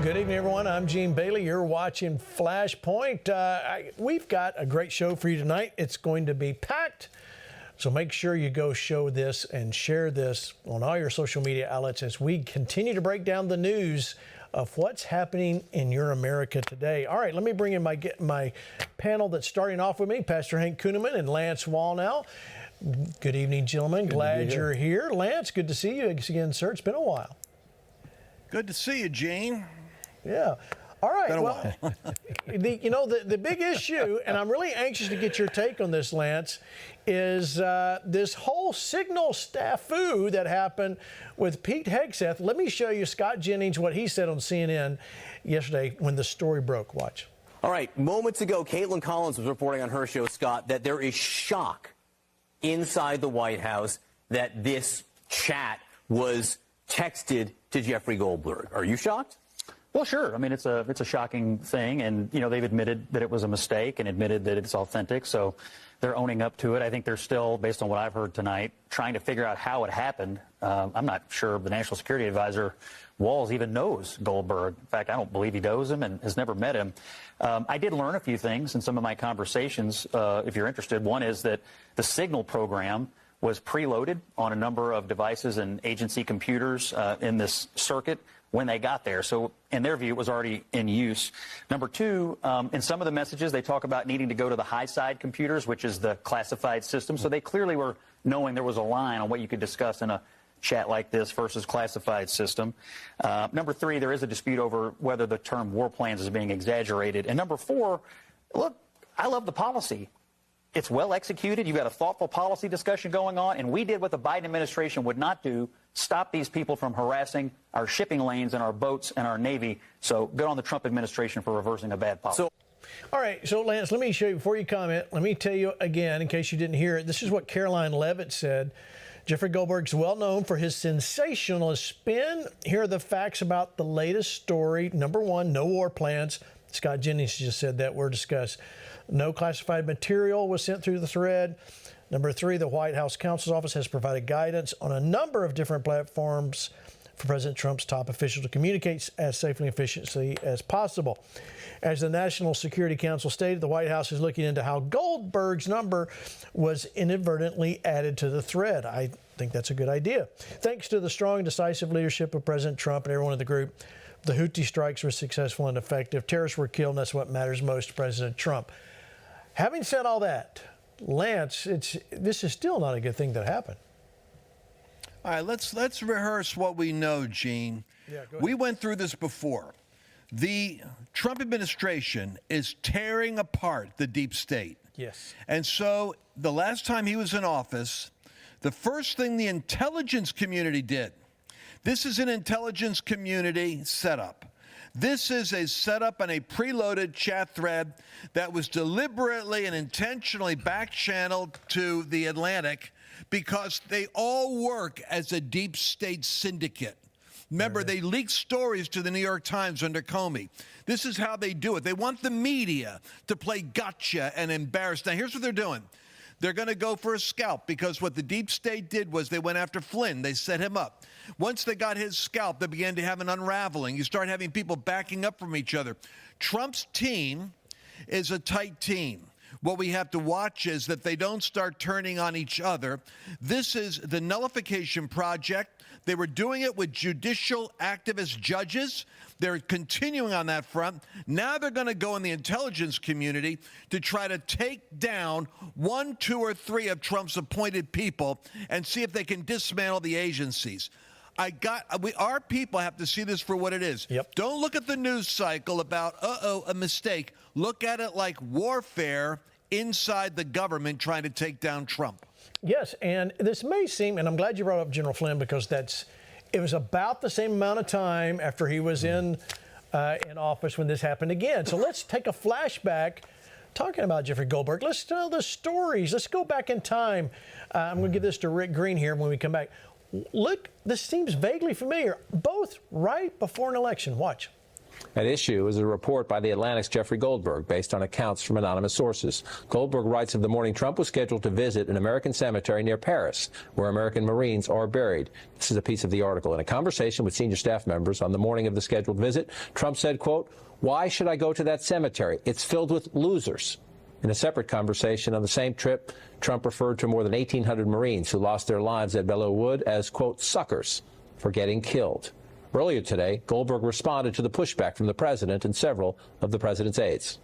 Good evening, everyone. I'm Gene Bailey. You're watching Flashpoint. We've got a great show for you tonight. It's going to be packed. So make sure you go show this and share this on all your social media outlets as we continue to break down the news of what's happening in your America today. All right, let me bring in my panel that's starting off with me, Pastor Hank Kuhneman and Lance Wallnau. Good evening, gentlemen. Glad you're here. Lance, good to see you again, sir. It's been a while. Good to see you, Gene. Yeah. All right. Well, the big issue, and I'm really anxious to get your take on this, Lance, is this whole signal snafu that happened with Pete Hegseth. Let me show you Scott Jennings, what he said on CNN yesterday when the story broke. Watch. All right. Moments ago, Caitlin Collins was reporting on her show, Scott, that there is shock inside the White House that this chat was texted to Jeffrey Goldberg. Are you shocked? Well, sure. I mean, it's a shocking thing, and they've admitted that it was a mistake and admitted that it's authentic, so they're owning up to it. I think they're still, based on what I've heard tonight, trying to figure out how it happened. I'm not sure the National Security Advisor Walls even knows Goldberg. In fact, I don't believe he knows him and has never met him. I did learn a few things in some of my conversations, if you're interested. One is that the Signal program was preloaded on a number of devices and agency computers in this circuit when they got there. So in their view, it was already in use. Number two, in some of the messages, they talk about needing to go to the high side computers, which is the classified system. So they clearly were knowing there was a line on what you could discuss in a chat like this versus classified system. Number three, there is a dispute over whether the term war plans is being exaggerated. And number four, look, I love the policy. It's well executed. You've got a thoughtful policy discussion going on, and we did what the Biden administration would not do, stop these people from harassing our shipping lanes and our boats and our Navy. So good on the Trump administration for reversing a bad policy. All right, so Lance, let me show you, before you comment, let me tell you again, in case you didn't hear it, this is what Caroline Leavitt said. Jeffrey Goldberg's well known for his sensationalist spin. Here are the facts about the latest story. Number one, no war plans. Scott Jennings just said that were discussed. No classified material was sent through the thread. Number three, the White House counsel's office has provided guidance on a number of different platforms for President Trump's top official to communicate as safely and efficiently as possible. As the National Security Council stated, the White House is looking into how Goldberg's number was inadvertently added to the thread. I think that's a good idea. Thanks to the strong, decisive leadership of President Trump and everyone in the group, the Houthi strikes were successful and effective. Terrorists were killed, and that's what matters most to President Trump. Having said all that, Lance, this is still not a good thing that happened. All right, let's rehearse what we know, Gene. Yeah, go ahead. We went through this before. The Trump administration is tearing apart the deep state. Yes. And so the last time he was in office, the first thing the intelligence community did, this is an intelligence community setup. This is a setup on a preloaded chat thread that was deliberately and intentionally back-channeled to the Atlantic because they all work as a deep state syndicate. Remember, they leaked stories to the New York Times under Comey. This is how they do it. They want the media to play gotcha and embarrass. Now, here's what they're doing. They're going to go for a scalp because what the deep state did was they went after Flynn. They set him up. Once they got his scalp, they began to have an unraveling. You start having people backing up from each other. Trump's team is a tight team. What we have to watch is that they don't start turning on each other. This is the nullification project. They were doing it with judicial activist judges. They're continuing on that front. Now they're going to go in the intelligence community to try to take down 1, 2, or 3 of Trump's appointed people and see if they can dismantle the agencies. Our people have to see this for what it is. Yep. Don't look at the news cycle about, a mistake. Look at it like warfare inside the government trying to take down Trump. Yes, and this may seem, and I'm glad you brought up General Flynn because it was about the same amount of time after he was in office when this happened again. So let's take a flashback talking about Jeffrey Goldberg. Let's tell the stories. Let's go back in time. I'm going to give this to Rick Green here when we come back. Look, this seems vaguely familiar, both right before an election. Watch. At issue is a report by The Atlantic's Jeffrey Goldberg based on accounts from anonymous sources. Goldberg writes of the morning Trump was scheduled to visit an American cemetery near Paris, where American Marines are buried. This is a piece of the article. In a conversation with senior staff members on the morning of the scheduled visit, Trump said, quote, "Why should I go to that cemetery? It's filled with losers." In a separate conversation on the same trip, Trump referred to more than 1,800 Marines who lost their lives at Belleau Wood as, quote, suckers for getting killed. Earlier today, Goldberg responded to the pushback from the president and several of the president's aides.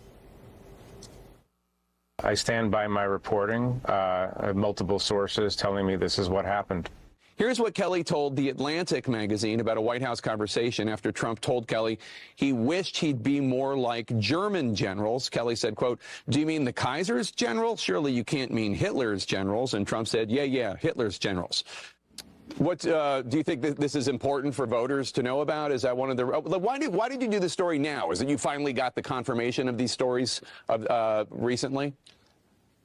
I stand by my reporting. I have multiple sources telling me this is what happened. Here's what Kelly told The Atlantic magazine about a White House conversation after Trump told Kelly he wished he'd be more like German generals. Kelly said, quote, "Do you mean the Kaiser's general? Surely you can't mean Hitler's generals." And Trump said, yeah, Hitler's generals. What do you think that this is important for voters to know about? Is that one of the why did you do the story now? Is it you finally got the confirmation of these stories recently?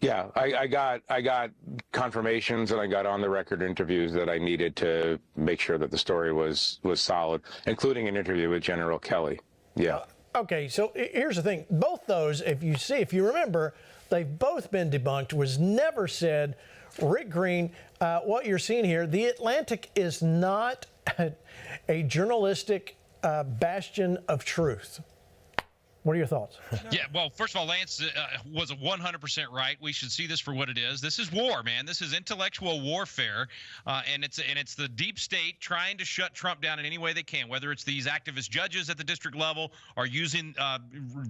Yeah, I got confirmations and I got on the record interviews that I needed to make sure that the story was solid, including an interview with General Kelly. Yeah. Okay, so here's the thing. Both those, if you remember, they've both been debunked. Was never said. Rick Green, what you're seeing here, The Atlantic is not a journalistic bastion of truth. What are your thoughts? Yeah, well, first of all, Lance was 100% right. We should see this for what it is. This is war, man. This is intellectual warfare, and it's the deep state trying to shut Trump down in any way they can, whether it's these activist judges at the district level or using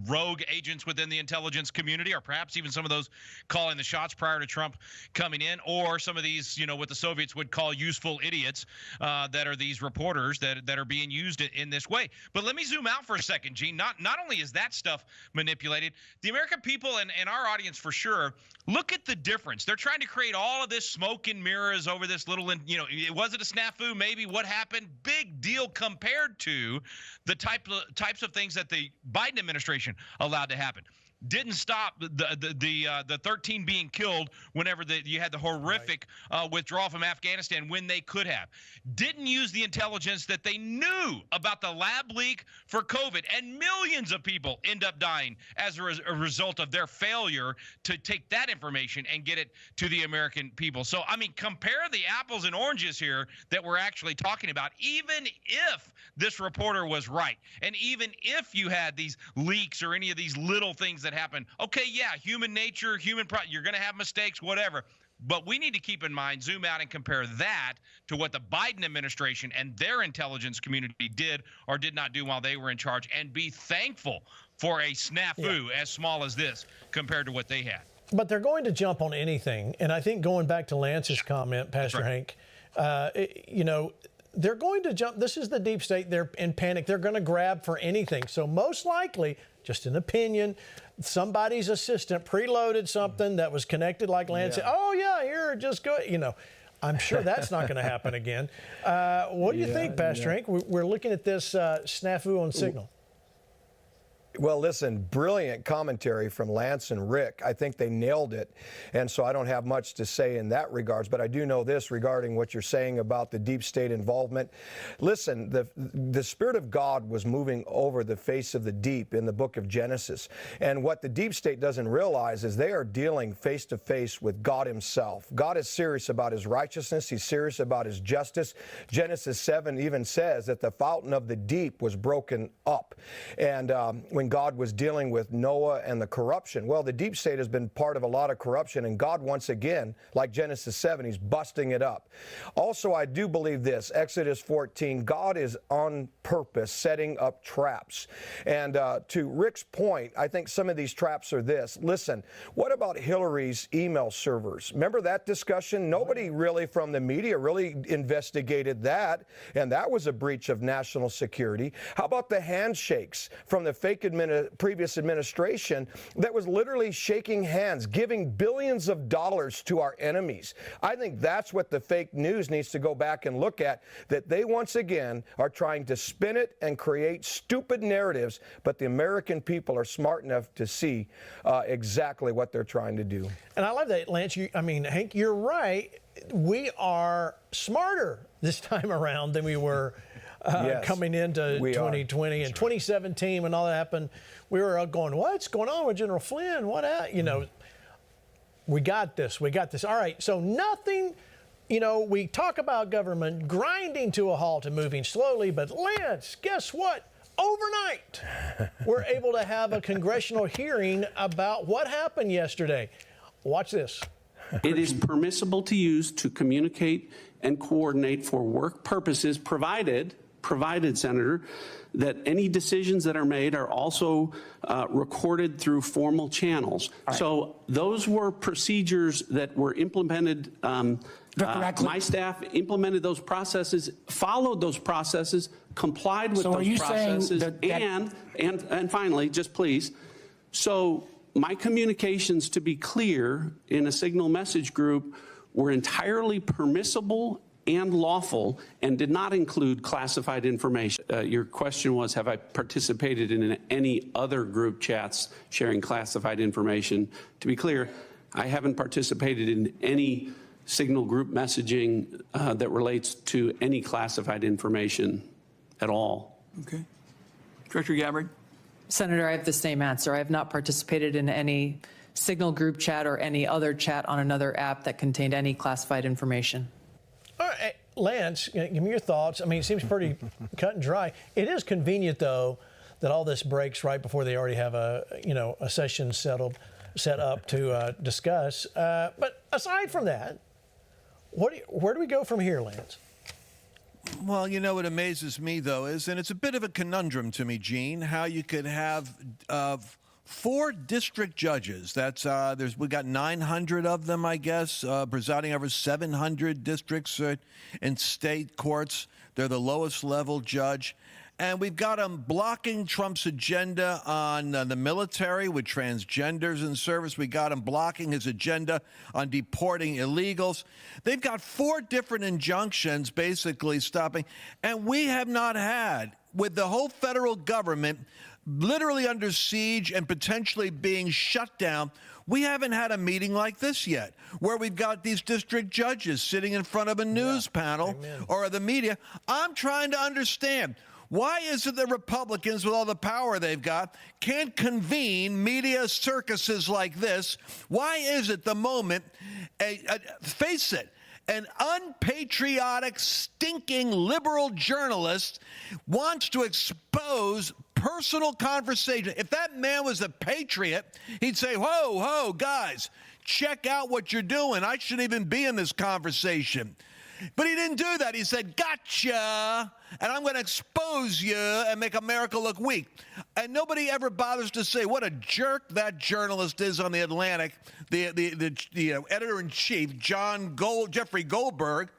rogue agents within the intelligence community, or perhaps even some of those calling the shots prior to Trump coming in, or some of these, what the Soviets would call useful idiots that are these reporters that are being used in this way. But let me zoom out for a second, Gene. Not only is that stuff manipulated, the American people and our audience for sure, look at the difference. They're trying to create all of this smoke and mirrors over this little, was it a snafu? Maybe what happened? Big deal compared to the types of things that the Biden administration allowed to happen. Didn't stop the 13 being killed whenever you had the horrific withdrawal from Afghanistan when they could have. Didn't use the intelligence that they knew about the lab leak for COVID, and millions of people end up dying as a result of their failure to take that information and get it to the American people. So, I mean, compare the apples and oranges here that we're actually talking about, even if this reporter was right, and even if you had these leaks or any of these little things that happen. Okay, yeah, human nature, you're going to have mistakes, whatever. But we need to keep in mind, zoom out and compare that to what the Biden administration and their intelligence community did or did not do while they were in charge, and be thankful for a snafu as small as this compared to what they had. But they're going to jump on anything. And I think going back to Lance's comment, Pastor Hank, they're going to jump. This is the deep state. They're in panic. They're going to grab for anything. So most likely, just an opinion, somebody's assistant preloaded something that was connected like Lance said. Oh, yeah, here, just go. I'm sure that's not going to happen again. What do you think, Pastor Hank? We're looking at this snafu on Signal. Well, listen, brilliant commentary from Lance and Rick. I think they nailed it, and so I don't have much to say in that regards, but I do know this regarding what you're saying about the deep state involvement. Listen, the Spirit of God was moving over the face of the deep in the book of Genesis, and what the deep state doesn't realize is they are dealing face to face with God himself. God is serious about his righteousness. He's serious about his justice. Genesis 7 even says that the fountain of the deep was broken up, and when God was dealing with Noah and the corruption. Well, the deep state has been part of a lot of corruption, and God, once again, like Genesis 7, he's busting it up. Also, I do believe this, Exodus 14, God is on purpose setting up traps. And to Rick's point, I think some of these traps are this. Listen, what about Hillary's email servers? Remember that discussion? Nobody really from the media really investigated that, and that was a breach of national security. How about the handshakes from the fake previous administration that was literally shaking hands, giving billions of dollars to our enemies? I think that's what the fake news needs to go back and look at, that they once again are trying to spin it and create stupid narratives, but the American people are smart enough to see exactly what they're trying to do. And I love that, Lance. Hank, you're right. We are smarter this time around than we were Yes, coming into we 2020 and 2017 when all that happened. We were going, what's going on with General Flynn? We got this. We got this. All right. So nothing. We talk about government grinding to a halt and moving slowly, but Lance, guess what? Overnight, we're able to have a congressional hearing about what happened yesterday. Watch this. It is permissible to use to communicate and coordinate for work purposes, provided, Senator, that any decisions that are made are also recorded through formal channels. Right. So those were procedures that were implemented. My staff implemented those processes, followed those processes, complied with those processes, and finally, just please, so my communications, to be clear, in a signal message group were entirely permissible and lawful and did not include classified information. Your question was, have I participated in any other group chats sharing classified information? To be clear, I haven't participated in any signal group messaging that relates to any classified information at all. Okay. Director Gabbard. Senator, I have the same answer. I have not participated in any signal group chat or any other chat on another app that contained any classified information. All right, Lance, give me your thoughts. I mean, it seems pretty cut and dry. It is convenient, though, that all this breaks right before they already have a session set up to discuss. But aside from that, where do we go from here, Lance? Well, what amazes me, though, is, and it's a bit of a conundrum to me, Gene, how you could have 4 district judges. That's we got 900 of them, I guess, presiding over 700 districts in state courts. They're the lowest level judge. And we've got them blocking Trump's agenda on the military with transgenders in service. We got him blocking his agenda on deporting illegals. They've got 4 different injunctions basically stopping. And we have not had, with the whole federal government literally under siege and potentially being shut down, we haven't had a meeting like this yet, where we've got these district judges sitting in front of a news panel or the media. I'm trying to understand. Why is it that Republicans, with all the power they've got, can't convene media circuses like this? Why is it the moment, face it, an unpatriotic, stinking liberal journalist wants to expose personal conversation? If that man was a patriot, he'd say, whoa, whoa, guys, check out what you're doing. I shouldn't even be in this conversation. But he didn't do that. He said, gotcha, and I'm going to expose you and make America look weak. And nobody ever bothers to say what a jerk that journalist is on The Atlantic, the editor-in-chief, Jeffrey Goldberg,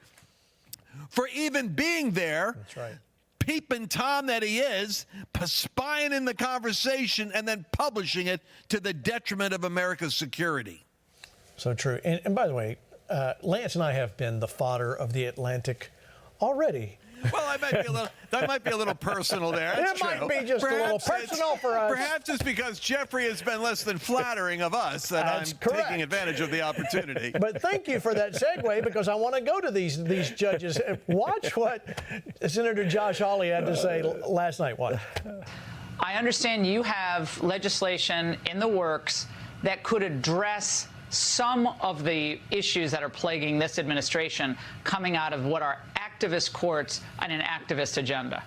for even being there. That's right. Peeping Tom that he is, spying in the conversation and then publishing it to the detriment of America's security. So true. And by the way, Lance and I have been the fodder of The Atlantic already. Well, that might be a little personal there. That's it might be just perhaps a little personal for us. Perhaps it's because Jeffrey has been less than flattering of us that I'm taking advantage of the opportunity. But thank you for that segue, because I want to go to these judges. Watch what Senator Josh Hawley had to say last night. Watch. I understand you have legislation in the works that could address some of the issues that are plaguing this administration coming out of what are activist courts and an activist agenda.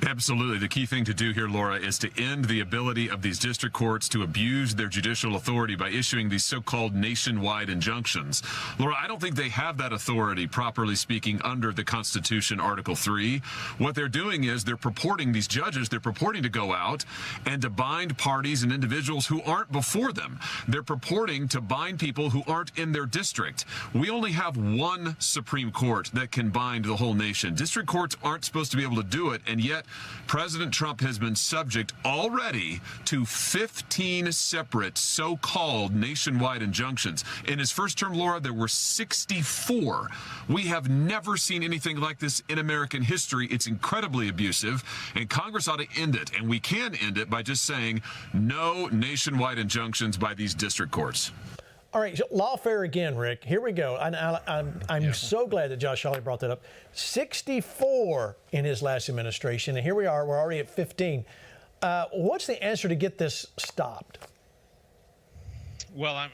Absolutely. The key thing to do here, Laura, is to end the ability of these district courts to abuse their judicial authority by issuing these so-called nationwide injunctions. Laura, I don't think they have that authority, properly speaking, under the Constitution, Article 3. What they're doing is they're purporting, these judges, they're purporting to go out and to bind parties and individuals who aren't before them. They're purporting to bind people who aren't in their district. We only have one Supreme Court that can bind the whole nation. District courts aren't supposed to be able to do it, and yet President Trump has been subject already to 15 separate so-called nationwide injunctions. In his first term, Laura, there were 64. We have never seen anything like this in American history. It's incredibly abusive, and Congress ought to end it. And we can end it by just saying no nationwide injunctions by these district courts. All right, so lawfare again, Rick. Here we go. I'm so glad that Josh Hawley brought that up. 64 in his last administration, and here we are. We're already at 15. What's the answer to get this stopped? Well, I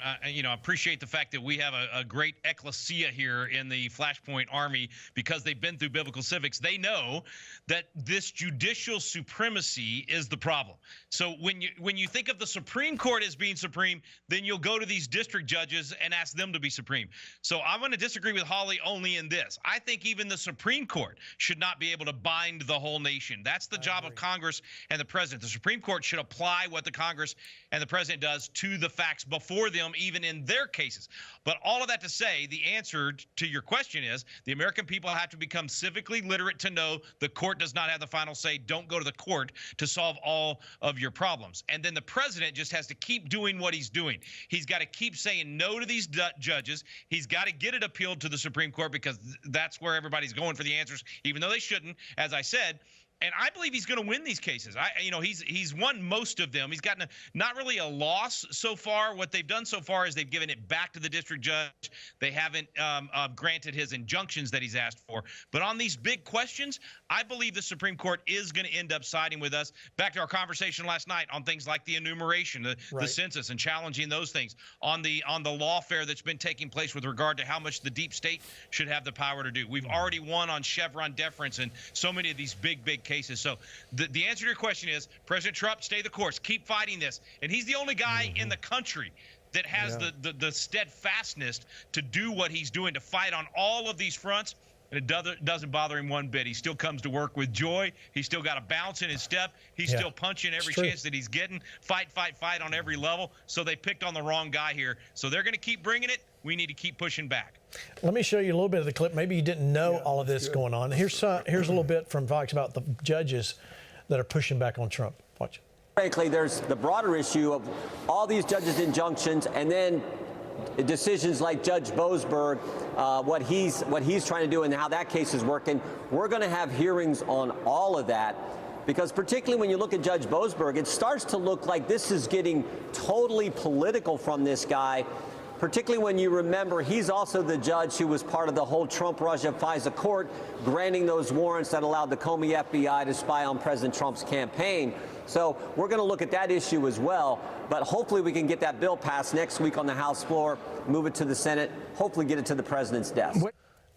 appreciate the fact that we have a great ecclesia here in the Flashpoint Army because they've been through biblical civics. They know that this judicial supremacy is the problem. So when you think of the Supreme Court as being supreme, then you'll go to these district judges and ask them to be supreme. So I'm going to disagree with Hawley only in this. I think even the Supreme Court should not be able to bind the whole nation. That's the job of Congress and the president. The Supreme Court should apply what the Congress and the president does to the facts before them, even in their cases. But all of that to say, the answer to your question is the American people have to become civically literate to know the court does not have the final say. Don't go to the court to solve all of your problems. And then the president just has to keep doing what he's doing. He's got to keep saying no to these judges. He's got to get it appealed to the Supreme Court because that's where everybody's going for the answers, even though they shouldn't, as I said. And I believe he's going to win these cases. He's won most of them. He's gotten not really a loss so far. What they've done so far is they've given it back to the district judge. They haven't granted his injunctions that he's asked for. But on these big questions, I believe the Supreme Court is going to end up siding with us. Back to our conversation last night on things like the enumeration, the census, and challenging those things, on the lawfare that's been taking place with regard to how much the deep state should have the power to do. We've already won on Chevron deference and so many of these big cases. So the answer to your question is President Trump, stay the course, keep fighting this. And he's the only guy in the country that has the steadfastness to do what he's doing, to fight on all of these fronts. And it doesn't bother him one bit. He still comes to work with joy. He's still got a bounce in his step. He's still punching every chance that he's getting. Fight on every level. So they picked on the wrong guy here. So they're going to keep bringing it. We need to keep pushing back. Let me show you a little bit of the clip. Maybe you didn't know all of this going on. Here's a little bit from Fox about the judges that are pushing back on Trump. Watch. Frankly, there's the broader issue of all these judges' injunctions and then decisions like Judge Boasberg, what he's trying to do and how that case is working. We're going to have hearings on all of that. Because particularly when you look at Judge Boasberg, it starts to look like this is getting totally political from this guy, particularly when you remember he's also the judge who was part of the whole Trump-Russia FISA court, granting those warrants that allowed the Comey FBI to spy on President Trump's campaign. So we're going to look at that issue as well. But hopefully we can get that bill passed next week on the House floor, move it to the Senate, hopefully get it to the president's desk.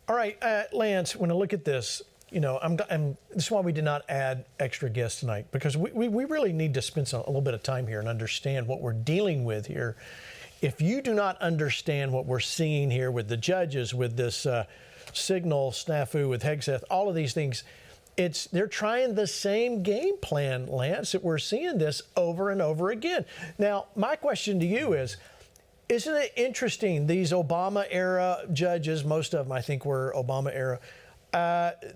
All right, Lance, when I look at this, this is why we did not add extra guests tonight, because we really need to spend a little bit of time here and understand what we're dealing with here. If you do not understand what we're seeing here with the judges, with this signal snafu with Hegseth, all of these things, they're trying the same game plan, Lance, that we're seeing this over and over again. Now, my question to you is, isn't it interesting, these Obama-era judges, most of them I think were Obama-era,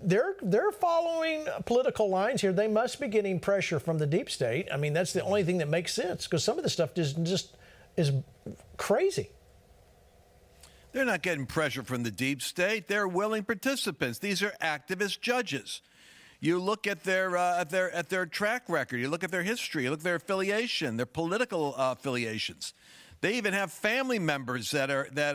they're following political lines here. They must be getting pressure from the deep state. I mean, that's the only thing that makes sense, because some of the stuff just is crazy. They're not getting pressure from the deep state. They're willing participants. These are activist judges. You look at their track record. You look at their history. You look at their affiliation, their political affiliations. They even have family members that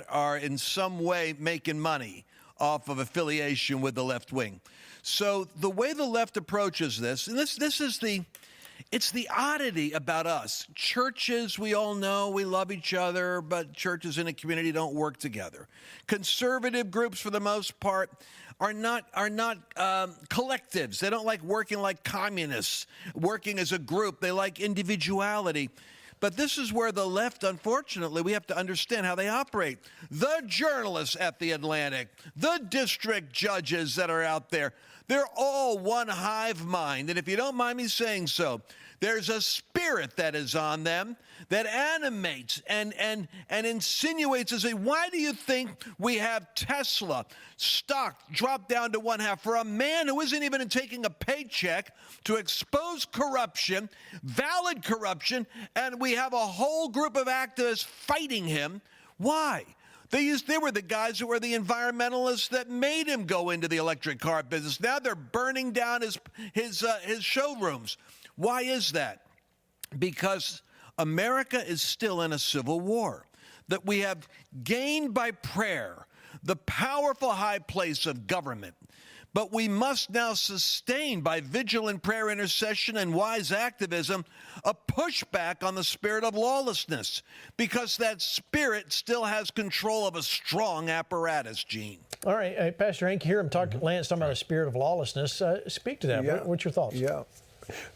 are in some way making money off of affiliation with the left wing. So the way the left approaches this, and this is it's the oddity about us. Churches, we all know, we love each other, but churches in a community don't work together. Conservative groups, for the most part, are not collectives. They don't like working like communists, working as a group. They like individuality. But this is where the left, unfortunately, we have to understand how they operate. The journalists at The Atlantic, the district judges that are out there, they're all one hive mind. And if you don't mind me saying so, there's a spirit that is on them that animates and insinuates and say, why do you think we have Tesla stock dropped down to 1/2 for a man who isn't even taking a paycheck to expose corruption, valid corruption, and we have a whole group of activists fighting him? Why? They were the guys who were the environmentalists that made him go into the electric car business. Now they're burning down his showrooms. Why is that? Because America is still in a civil war. that we have gained by prayer the powerful high place of government, but we must now sustain by vigilant prayer, intercession, and wise activism a pushback on the spirit of lawlessness, because that spirit still has control of a strong apparatus, Gene. All right, Pastor Hank, hear him talk, Lance talking about a spirit of lawlessness. Speak to that. Yeah. What's your thoughts? Yeah.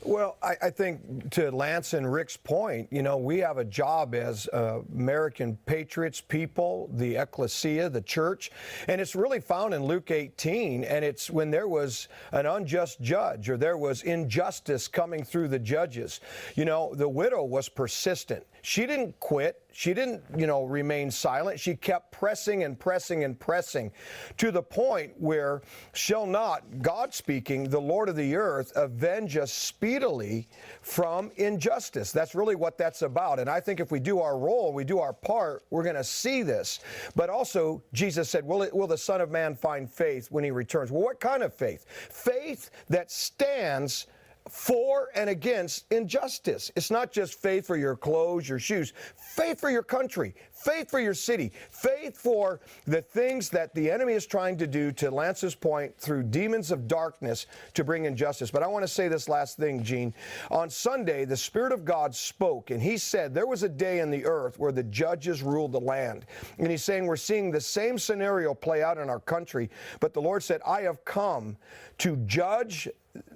Well, I think to Lance and Rick's point, you know, we have a job as American patriots, people, the ecclesia, the church, and it's really found in Luke 18, and it's when there was an unjust judge or there was injustice coming through the judges. You know, the widow was persistent. She didn't quit. She didn't, remain silent. She kept pressing and pressing and pressing to the point where shall not, God speaking, the Lord of the earth, avenge us speedily from injustice. That's really what that's about. And I think if we do our role, we do our part, we're going to see this. But also, Jesus said, will the Son of Man find faith when he returns? Well, what kind of faith? Faith that stands for and against injustice. It's not just faith for your clothes, your shoes, faith for your country, faith for your city, faith for the things that the enemy is trying to do, to Lance's point, through demons of darkness to bring injustice. But I want to say this last thing, Gene. On Sunday, the Spirit of God spoke, and he said there was a day in the earth where the judges ruled the land. And he's saying we're seeing the same scenario play out in our country, but the Lord said, I have come to judge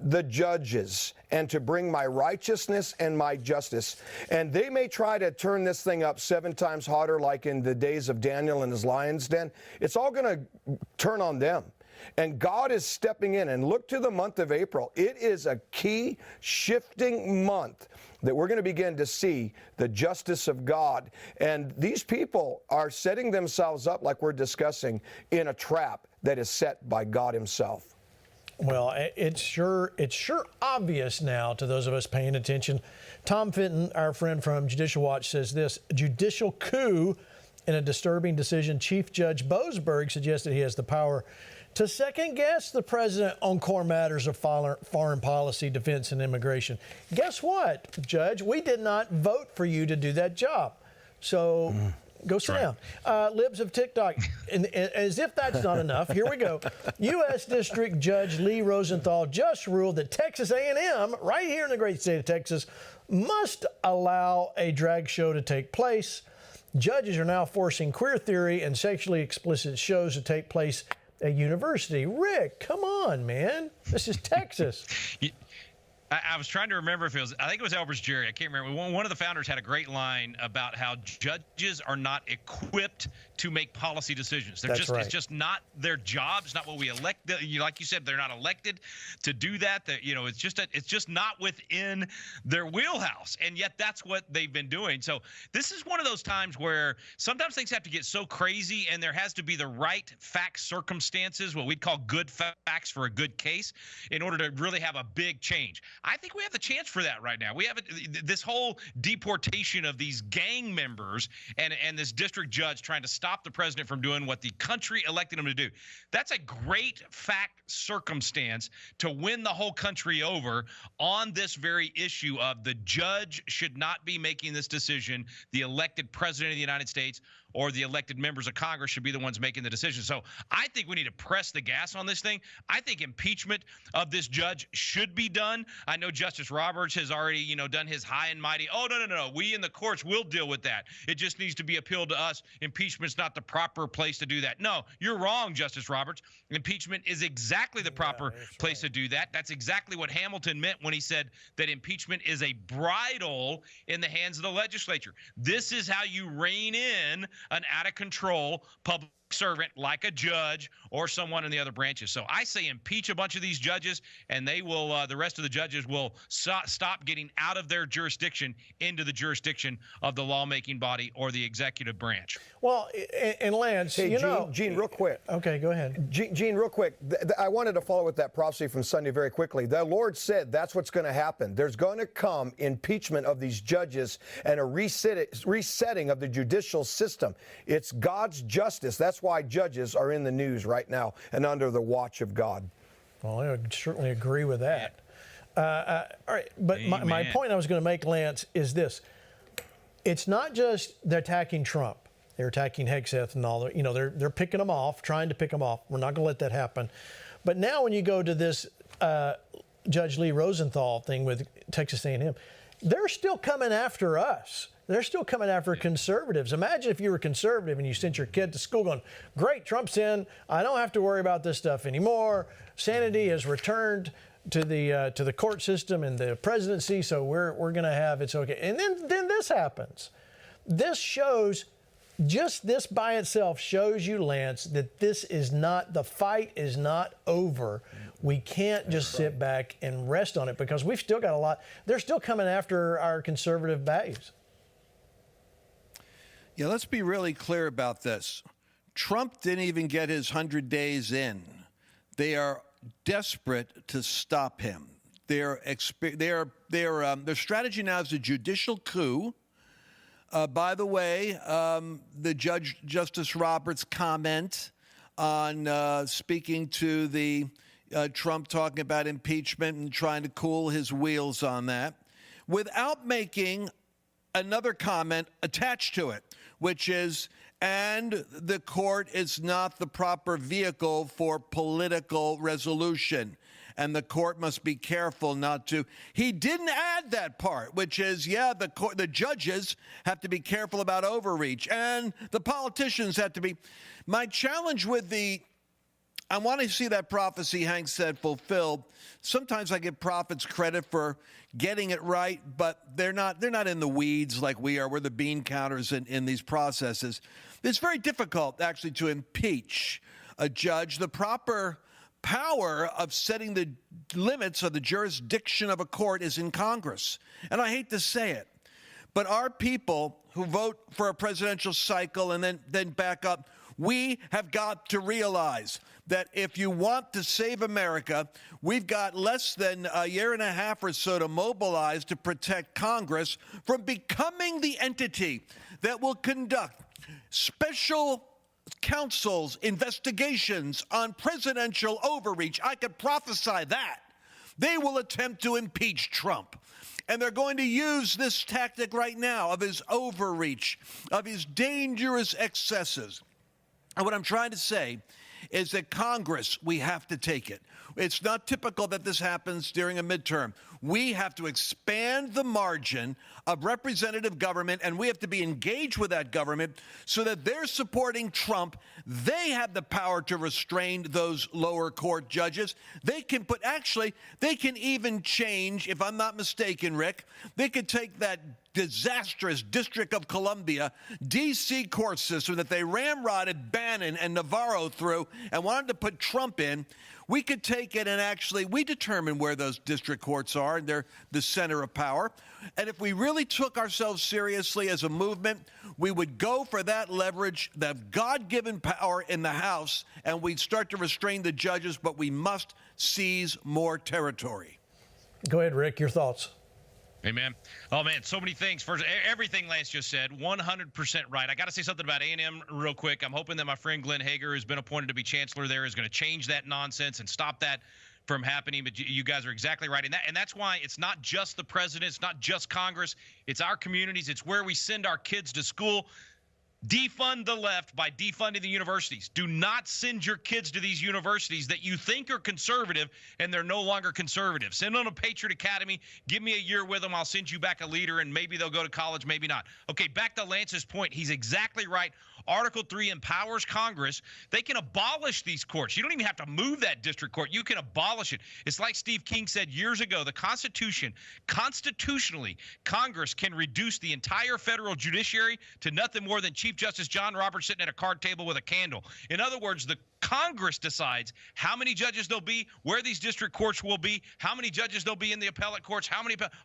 the judges and to bring my righteousness and my justice. And they may try to turn this thing up 7 times hotter like in the days of Daniel in his lion's den. It's all going to turn on them. And God is stepping in. And look to the month of April. It is a key shifting month that we're going to begin to see the justice of God. And these people are setting themselves up, like we're discussing, in a trap that is set by God himself. Well, it's sure obvious now to those of us paying attention. Tom Fenton, our friend from Judicial Watch, says this: judicial coup in a disturbing decision. Chief Judge Boasberg suggested he has the power to second-guess the president on core matters of foreign policy, defense, and immigration. Guess what, Judge? We did not vote for you to do that job. So go sit down. Libs of TikTok. And as if that's not enough, here we go. U.S. District Judge Lee Rosenthal just ruled that Texas A&M, right here in the great state of Texas, must allow a drag show to take place. Judges are now forcing queer theory and sexually explicit shows to take place at university. Rick, come on, man. This is Texas. I was trying to remember if it was, I think it was Elbers Jerry. I can't remember. One of the founders had a great line about how judges are not equipped to make policy decisions. They're It's just not their job. It's not what we elect. Like you said, they're not elected to do that. It's just not within their wheelhouse. And yet that's what they've been doing. So this is one of those times where sometimes things have to get so crazy, and there has to be the right fact circumstances, what we'd call good facts for a good case, in order to really have a big change. I think we have the chance for that right now. We have this whole deportation of these gang members and this district judge trying to stop the president from doing what the country elected him to do. That's a great fact circumstance to win the whole country over on this very issue of the judge should not be making this decision. The elected president of the United States or the elected members of Congress should be the ones making the decision. So I think we need to press the gas on this thing. I think impeachment of this judge should be done. I know Justice Roberts has already, done his high and mighty, no. We in the courts will deal with that. It just needs to be appealed to us. Impeachment's not the proper place to do that. No, you're wrong, Justice Roberts. Impeachment is exactly the proper place to do that. That's exactly what Hamilton meant when he said that impeachment is a bridle in the hands of the legislature. This is how you rein in an out-of-control public servant like a judge or someone in the other branches. So I say impeach a bunch of these judges, and they will the rest of the judges will stop getting out of their jurisdiction into the jurisdiction of the lawmaking body or the executive branch. Well, and Lance, hey, Gene, real quick. Okay, go ahead. Gene, real quick. I wanted to follow with that prophecy from Sunday very quickly. The Lord said that's what's going to happen. There's going to come impeachment of these judges and a resetting of the judicial system. It's God's justice. That's why judges are in the news right now and under the watch of God. Well, I would certainly agree with that. All right, but my point I was going to make, Lance, is this. It's not just they're attacking Trump. They're attacking Hegseth and all. You know, they're picking them off, trying to pick them off. We're not going to let that happen. But now when you go to this Judge Lee Rosenthal thing with Texas A&M, they're still coming after us. They're still coming after conservatives. Imagine if you were conservative and you sent your kid to school going, great, Trump's in. I don't have to worry about this stuff anymore. Sanity has returned to the court system and the presidency, so we're going to have it's okay. And then this happens. This shows, just this by itself shows you, Lance, that this is not, the fight is not over. We can't just sit back and rest on it because we've still got a lot. They're still coming after our conservative values. Yeah, let's be really clear about this. Trump didn't even get his 100 days in. They are desperate to stop him. Their strategy now is a judicial coup. By the way, the Justice Roberts' comment on speaking to the Trump talking about impeachment and trying to cool his wheels on that, without making another comment attached to it, which is, and the court is not the proper vehicle for political resolution, and the court must be careful not to. He didn't add that part, which is, yeah, the judges have to be careful about overreach, and the politicians have to be. My challenge with I want to see that prophecy Hank said fulfilled. Sometimes I give prophets credit for getting it right, but they're not in the weeds like we are. We're the bean counters in these processes. It's very difficult, actually, to impeach a judge. The proper power of setting the limits of the jurisdiction of a court is in Congress. And I hate to say it, but our people who vote for a presidential cycle and then back up, we have got to realize that if you want to save America, we've got less than a year and a half or so to mobilize to protect Congress from becoming the entity that will conduct special counsel's investigations on presidential overreach. I could prophesy that. They will attempt to impeach Trump. And they're going to use this tactic right now of his overreach, of his dangerous excesses. And what I'm trying to say is that Congress, we have to take it. It's not typical that this happens during a midterm. We have to expand the margin of representative government, and we have to be engaged with that government so that they're supporting Trump. They have the power to restrain those lower court judges. They can they can even change, if I'm not mistaken, Rick, they could take that disastrous District of Columbia, D.C. court system that they ramrodded Bannon and Navarro through and wanted to put Trump in. We could take it and we determine where those district courts are, and they're the center of power. And if we really took ourselves seriously as a movement, we would go for that leverage, that God-given power in the House, and we'd start to restrain the judges, but we must seize more territory. Go ahead, Rick, your thoughts. Hey, man. Oh, man, so many things. First, everything Lance just said, 100% right. I got to say something about A&M real quick. I'm hoping that my friend Glenn Hager, who's been appointed to be chancellor there, is going to change that nonsense and stop that from happening. But you guys are exactly right. And that's why it's not just the president. It's not just Congress. It's our communities. It's where we send our kids to school. Defund the left by defunding the universities. Do not send your kids to these universities that you think are conservative and they're no longer conservative. Send them to Patriot Academy. Give me a year with them. I'll send you back a leader, and maybe they'll go to college, maybe not. Okay, back to Lance's point. He's exactly right. Article 3 empowers Congress. They can abolish these courts. You don't even have to move that district court. You can abolish it. It's like Steve King said years ago, the Constitution, constitutionally, Congress can reduce the entire federal judiciary to nothing more than Chief Justice John Roberts sitting at a card table with a candle. In other words, the Congress decides how many judges there'll be, where these district courts will be, how many judges there'll be in the appellate courts,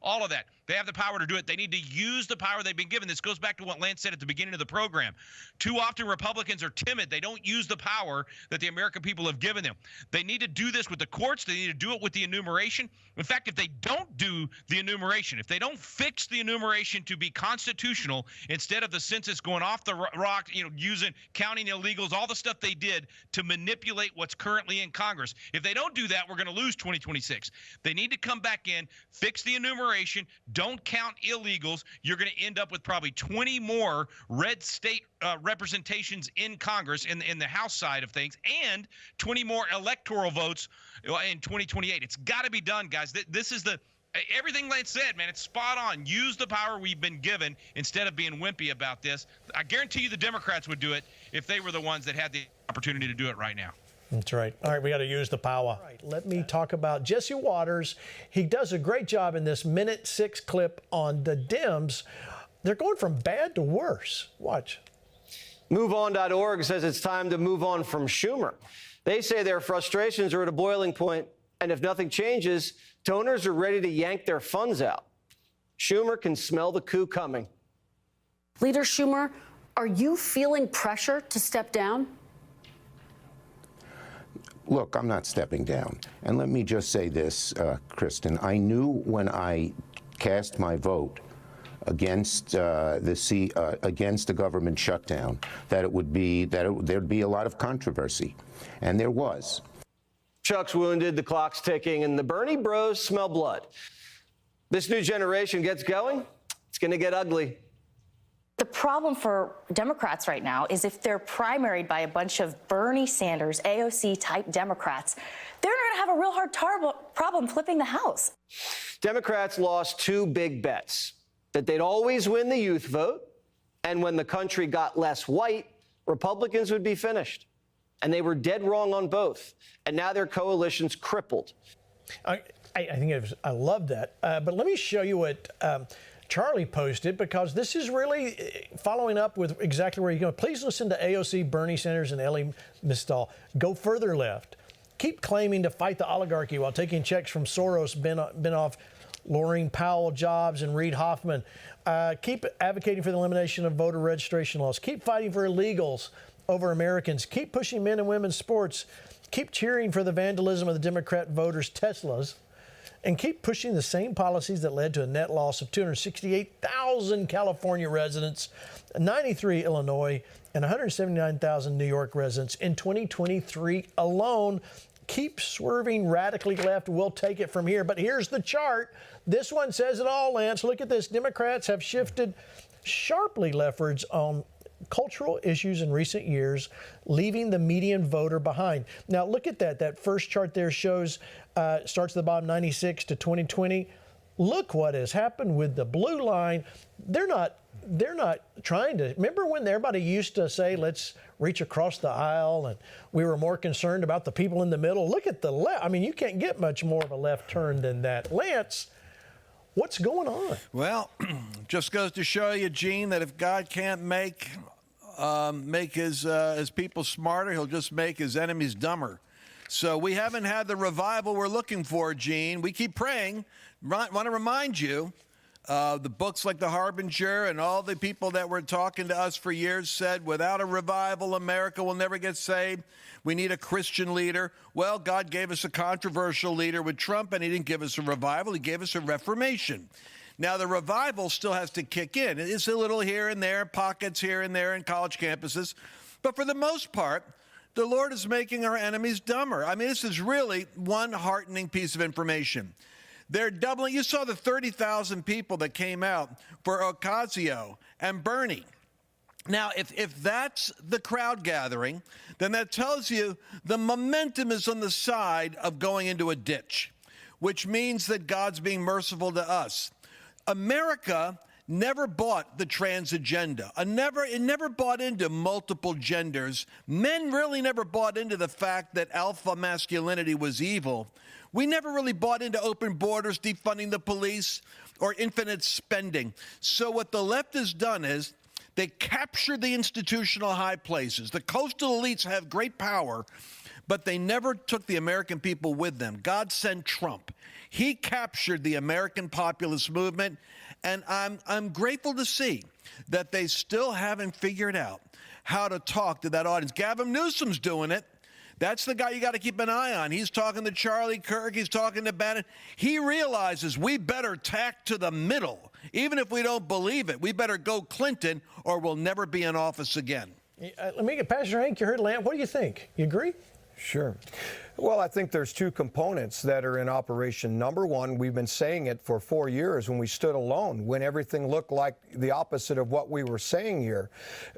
all of that. They have the power to do it. They need to use the power they've been given. This goes back to what Lance said at the beginning of the program. Too often Republicans are timid. They don't use the power that the American people have given them. They need to do this with the courts. They need to do it with the enumeration. In fact, if they don't do the enumeration, if they don't fix the enumeration to be constitutional instead of the census going off the rock, counting illegals, all the stuff they did to manipulate what's currently in Congress. If they don't do that, we're going to lose 2026. They need to come back in, fix the enumeration, don't count illegals. You're going to end up with probably 20 more red state representations in Congress in the House side of things, and 20 more electoral votes in 2028. It's got to be done, guys. This is everything Lance said, man. It's spot on. Use the power we've been given instead of being wimpy about this. I guarantee you the Democrats would do it if they were the ones that had the opportunity to do it right now. That's right. All right, we got to use the power. All right, let me talk about Jesse Waters. He does a great job in this minute 6 clip on the Dems. They're going from bad to worse. Watch. MoveOn.org says it's time to move on from Schumer. They say their frustrations are at a boiling point, and if nothing changes, donors are ready to yank their funds out. Schumer can smell the coup coming. Leader Schumer, are you feeling pressure to step down? Look, I'm not stepping down. And let me just say this, Kristen. I knew when I cast my vote against against the government shutdown that there'd be a lot of controversy, and there was. Chuck's wounded, the clock's ticking, and the Bernie bros smell blood. This new generation gets going, it's going to get ugly. The problem for Democrats right now is if they're primaried by a bunch of Bernie Sanders, AOC-type Democrats, they're going to have a real hard problem flipping the House. Democrats lost 2 big bets, that they'd always win the youth vote, and when the country got less white, Republicans would be finished. And they were dead wrong on both. And now their coalition's crippled. I think I love that. But let me show you what Charlie posted, because this is really following up with exactly where you're going. Please listen to AOC, Bernie Sanders, and Elie Mystal. Go further left. Keep claiming to fight the oligarchy while taking checks from Soros, Benoff, Laurene Powell, Jobs, and Reid Hoffman. Keep advocating for the elimination of voter registration laws. Keep fighting for illegals over Americans. Keep pushing men and women's sports. Keep cheering for the vandalism of the Democrat voters' Teslas. And keep pushing the same policies that led to a net loss of 268,000 California residents, 93 Illinois, and 179,000 New York residents in 2023 alone. Keep swerving radically left. We'll take it from here. But here's the chart. This one says it all, Lance. Look at this. Democrats have shifted sharply leftwards on cultural issues in recent years, leaving the median voter behind. Now, look at that. That first chart there shows starts at the bottom, 96 to 2020. Look what has happened with the blue line. They're not trying to. Remember when everybody used to say, let's reach across the aisle, and we were more concerned about the people in the middle? Look at the left. I mean, you can't get much more of a left turn than that. Lance, what's going on? Well, just goes to show you, Gene, that if God can't make his people smarter, he'll just make his enemies dumber. So we haven't had the revival we're looking for, Gene. We keep praying. Want to remind you, the books like The Harbinger and all the people that were talking to us for years said, without a revival, America will never get saved. We need a Christian leader. Well, God gave us a controversial leader with Trump, and he didn't give us a revival. He gave us a reformation. Now, the revival still has to kick in. It's a little here and there, pockets here and there in college campuses. But for the most part, the Lord is making our enemies dumber. I mean, this is really one heartening piece of information. They're doubling. You saw the 30,000 people that came out for Ocasio and Bernie. Now, if that's the crowd gathering, then that tells you the momentum is on the side of going into a ditch, which means that God's being merciful to us. America never bought the trans agenda. It never bought into multiple genders. Men really never bought into the fact that alpha masculinity was evil. We never really bought into open borders, defunding the police, or infinite spending. So what the left has done is they captured the institutional high places. The coastal elites have great power, but they never took the American people with them. God sent Trump. He captured the American populist movement, and I'm grateful to see that they still haven't figured out how to talk to that audience. Gavin Newsom's doing it. That's the guy you got to keep an eye on. He's talking to Charlie Kirk. He's talking to Bannon. He realizes we better tack to the middle. Even if we don't believe it, we better go Clinton or we'll never be in office again. Let me get Pastor Hank. You heard Lamp. What do you think? You agree? Sure. Well, I think there's two components that are in operation. Number one, we've been saying it for 4 years when we stood alone, when everything looked like the opposite of what we were saying here.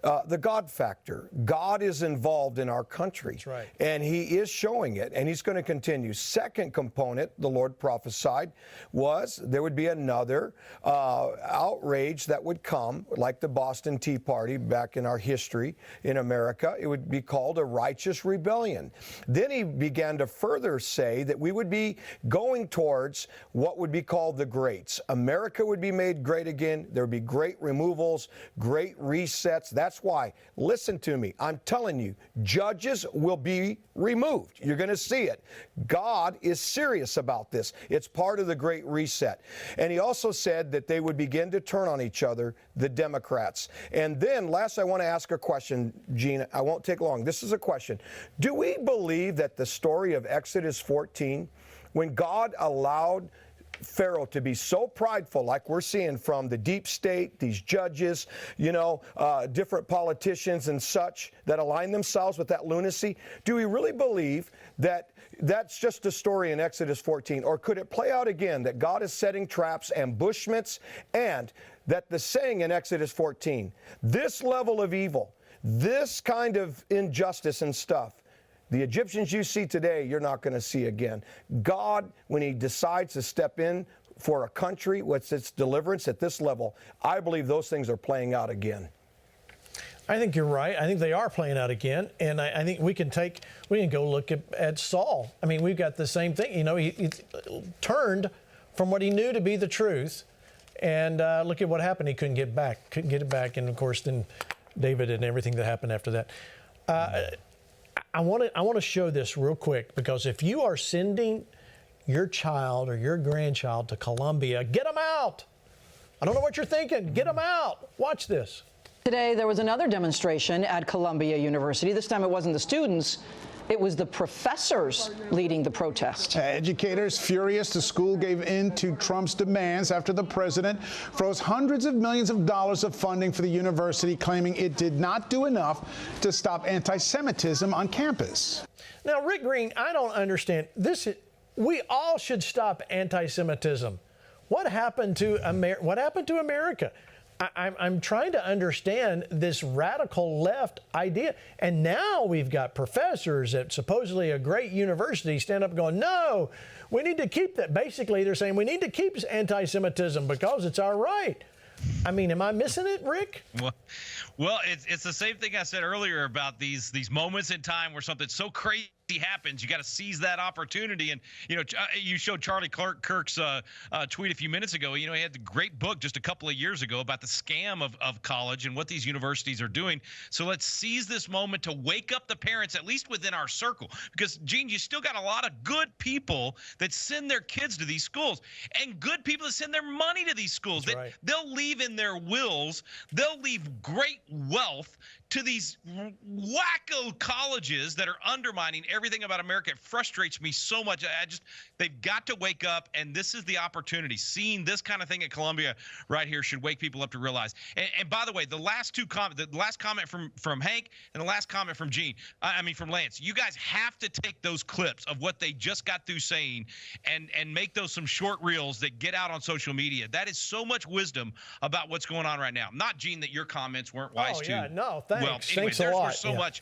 The God factor. God is involved in our country. That's right. And he is showing it, and he's going to continue. Second component, the Lord prophesied, was there would be another outrage that would come, like the Boston Tea Party back in our history in America. It would be called a righteous rebellion. Then he began to further say that we would be going towards what would be called the greats. America would be made great again. There would be great removals, great resets. That's why, listen to me, I'm telling you, judges will be removed. You're going to see it. God is serious about this. It's part of the great reset. And he also said that they would begin to turn on each other, the Democrats. And then, last, I want to ask a question, Gene. I won't take long. This is a question. Do we believe that the story of Exodus 14, when God allowed Pharaoh to be so prideful, like we're seeing from the deep state, these judges, different politicians and such that align themselves with that lunacy, do we really believe that that's just a story in Exodus 14? Or could it play out again that God is setting traps, ambushments, and that the saying in Exodus 14, this level of evil, this kind of injustice and stuff, the Egyptians you see today, you're not going to see again. God, when he decides to step in for a country with its deliverance at this level, I believe those things are playing out again. I think you're right. I think they are playing out again. And I think we can go look at Saul. I mean, we've got the same thing. He turned from what he knew to be the truth. And look at what happened. He couldn't get it back. And, of course, then David and everything that happened after that. I want to show this real quick, because if you are sending your child or your grandchild to Columbia, get them out. I don't know what you're thinking. Get them out. Watch this. Today, there was another demonstration at Columbia University. This time it wasn't the students. It was the professors leading the protest. Educators furious the school gave in to Trump's demands after the president froze hundreds of millions of dollars of funding for the university, claiming it did not do enough to stop anti-Semitism on campus. Now, Rick Green, I don't understand. We all should stop anti-Semitism. What happened to America? I'm trying to understand this radical left idea. And now we've got professors at supposedly a great university stand up going, no, we need to keep that. Basically, they're saying we need to keep anti-Semitism because it's our right. I mean, am I missing it, Rick? Well, it's the same thing I said earlier about these moments in time where something so crazy happens. You got to seize that opportunity. And, you showed Charlie Kirk's tweet a few minutes ago. He had the great book just a couple of years ago about the scam of college and what these universities are doing. So let's seize this moment to wake up the parents, at least within our circle. Because, Gene, you still got a lot of good people that send their kids to these schools, and good people that send their money to these schools. That's right. They'll leave in their wills, they'll leave great wealth to these wacko colleges that are undermining everything about America. It frustrates me so much. They've got to wake up, and this is the opportunity. Seeing this kind of thing at Columbia right here should wake people up to realize. And by the way, the last comment from Hank and the last comment from from Lance, you guys have to take those clips of what they just got through saying and make those some short reels that get out on social media. That is so much wisdom about what's going on right now. Not, Gene, that your comments weren't wise too. No, thanks. Well, anyway, thanks a lot. Much.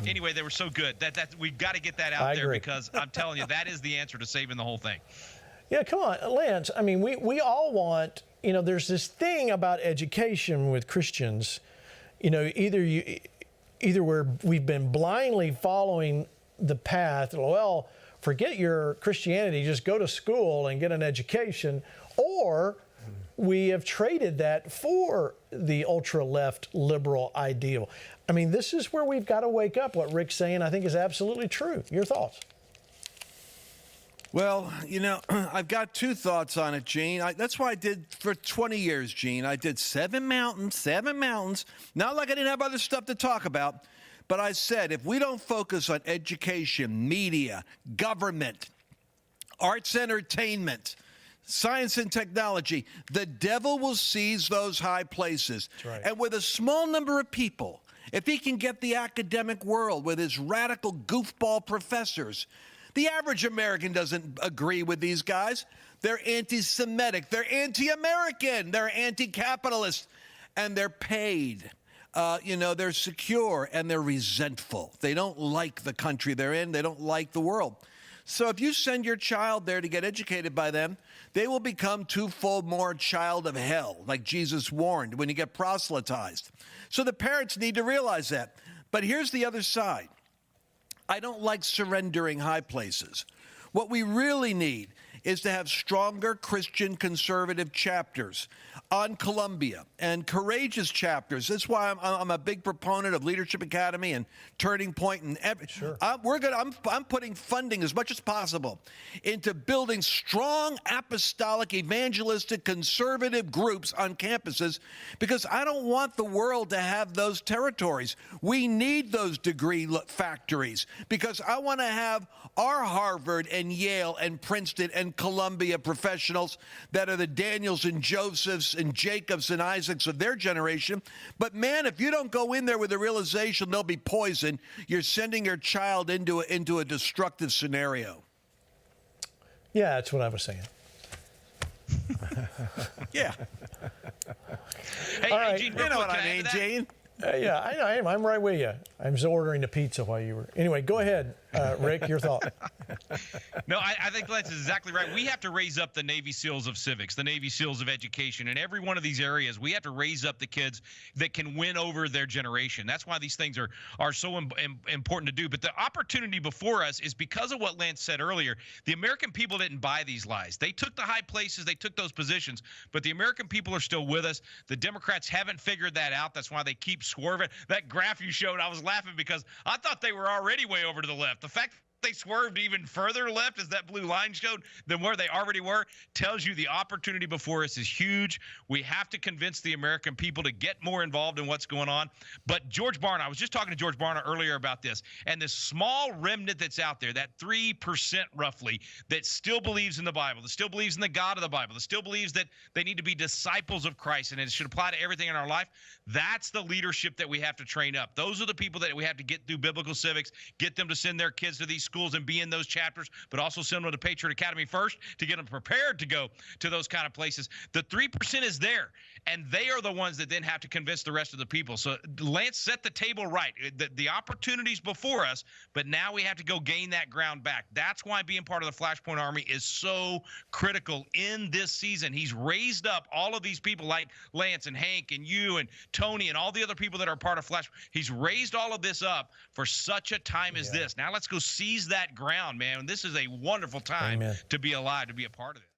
Anyway, they were so good that we've got to get that out there, because I'm telling you, that is the answer to saving the whole thing. Yeah, come on, Lance. I mean, we all want, there's this thing about education with Christians. Either we've been blindly following the path, well, forget your Christianity, just go to school and get an education, or we have traded that for the ultra-left liberal ideal. I mean, this is where we've got to wake up. What Rick's saying, I think, is absolutely true. Your thoughts? Well, I've got two thoughts on it, Gene. That's why I did for 20 years, Gene. I did 7 mountains. Not like I didn't have other stuff to talk about, but I said if we don't focus on education, media, government, arts, entertainment, science and technology, the devil will seize those high places. That's right. And with a small number of people, if he can get the academic world with his radical goofball professors, The average American doesn't agree with these guys. They're anti-Semitic. They're anti-American. They're anti-capitalist. And they're paid. They're secure and they're resentful. They don't like the country they're in. They don't like the world. So if you send your child there to get educated by them, they will become twofold more child of hell, like Jesus warned, when you get proselytized. So the parents need to realize that. But here's the other side. I don't like surrendering high places. What we really need is to have stronger Christian conservative chapters on Columbia and courageous chapters. That's why I'm a big proponent of Leadership Academy and Turning Point. And sure. I'm putting funding as much as possible into building strong apostolic, evangelistic, conservative groups on campuses because I don't want the world to have those territories. We need those degree factories because I want to have our Harvard and Yale and Princeton and Columbia professionals that are the Daniels and Josephs and Jacobs and Isaacs of their generation. But man, if you don't go in there with the realization they'll be poisoned, you're sending your child into a destructive scenario. Yeah, that's what I was saying. Yeah. Hey, All right. Gene, You know what I mean, Gene? Yeah, I am. I'm right with you. I'm just ordering the pizza while you were. Anyway, go ahead, Rick, your thought. No, I think that's exactly right. We have to raise up the Navy SEALs of civics, the Navy SEALs of education. In every one of these areas, we have to raise up the kids that can win over their generation. That's why these things are so important to do. But the opportunity before us is because of what Lance said earlier. The American people didn't buy these lies. They took the high places. They took those positions. But the American people are still with us. The Democrats haven't figured that out. That's why they keep swerving. That graph you showed, I was laughing because I thought they were already way over to the left. The fact they swerved even further left, as that blue line showed, than where they already were, tells you the opportunity before us is huge. We have to convince the American people to get more involved in what's going on. But George Barna, I was just talking to George Barna earlier about this, and this small remnant that's out there, that 3% roughly, that still believes in the Bible, that still believes in the God of the Bible, that still believes that they need to be disciples of Christ and it should apply to everything in our life, that's the leadership that we have to train up. Those are the people that we have to get through biblical civics, get them to send their kids to these schools and be in those chapters, but also send them to Patriot Academy first to get them prepared to go to those kind of places. The 3% is there, and they are the ones that then have to convince the rest of the people. So Lance set the table right. The opportunity's before us, but now we have to go gain that ground back. That's why being part of the Flashpoint Army is so critical in this season. He's raised up all of these people like Lance and Hank and you and Tony and all the other people that are part of Flash. He's raised all of this up for such a time as this. Now let's go seize that ground, man. This is a wonderful time to be alive, to be a part of it.